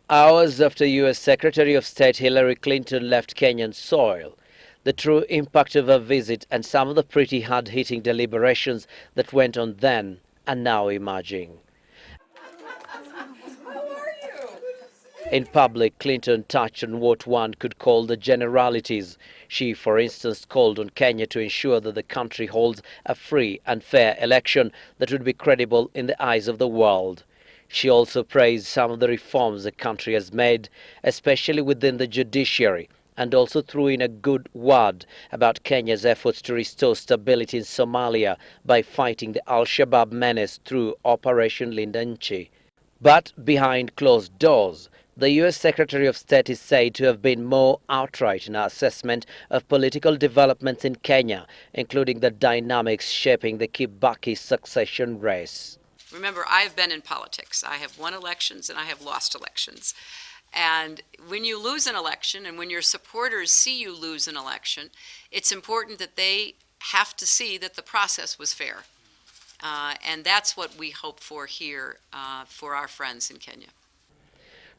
Hours after U.S. Secretary of State Hillary Clinton left Kenyan soil, the true impact of her visit and some of the pretty hard-hitting deliberations that went on then are now emerging. In public, Clinton touched on what one could call the generalities. She, for instance, called on Kenya to ensure that the country holds a free and fair election that would be credible in the eyes of the world. She also praised some of the reforms the country has made, especially within the judiciary, and also threw in a good word about Kenya's efforts to restore stability in Somalia by fighting the Al-Shabaab menace through Operation Lindanchi. But behind closed doors, the U.S. Secretary of State is said to have been more outright in her assessment of political developments in Kenya, including the dynamics shaping the Kibaki succession race. Remember, I've been in politics. I have won elections and I have lost elections. And when you lose an election and when your supporters see you lose an election, it's important that they have to see that the process was fair. And that's what we hope for here for our friends in Kenya.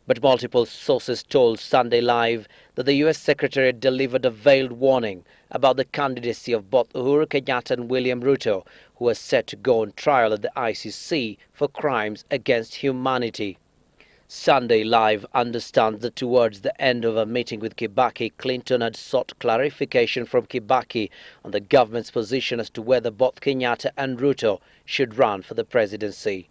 But multiple sources told Sunday Live that the U.S. Secretary delivered a veiled warning about the candidacy of both Uhuru Kenyatta and William Ruto, who are set to go on trial at the ICC for crimes against humanity. Sunday Live understands that towards the end of a meeting with Kibaki, Clinton had sought clarification from Kibaki on the government's position as to whether both Kenyatta and Ruto should run for the presidency.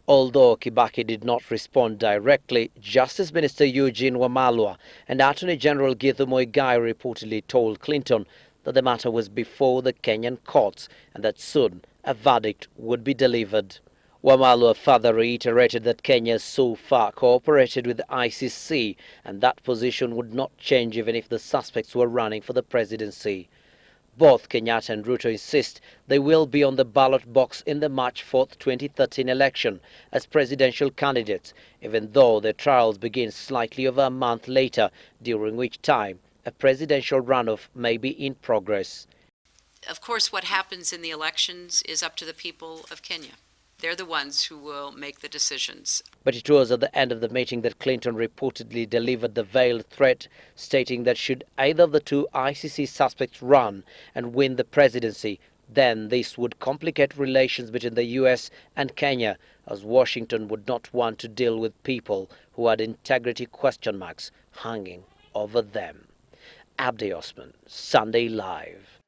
Although Kibaki did not respond directly, Justice Minister Eugene Wamalwa and Attorney General Githu Muigai reportedly told Clinton that the matter was before the Kenyan courts and that soon a verdict would be delivered. Wamalwa further reiterated that Kenya so far cooperated with the ICC and that position would not change even if the suspects were running for the presidency. Both Kenyatta and Ruto insist they will be on the ballot box in the March 4, 2013 election as presidential candidates, even though their trials begin slightly over a month later, during which time a presidential runoff may be in progress. Of course, what happens in the elections is up to the people of Kenya. They're the ones who will make the decisions. But it was at the end of the meeting that Clinton reportedly delivered the veiled threat, stating that should either of the two ICC suspects run and win the presidency, then this would complicate relations between the US and Kenya, as Washington would not want to deal with people who had integrity question marks hanging over them. Abdi Osman, Sunday Live.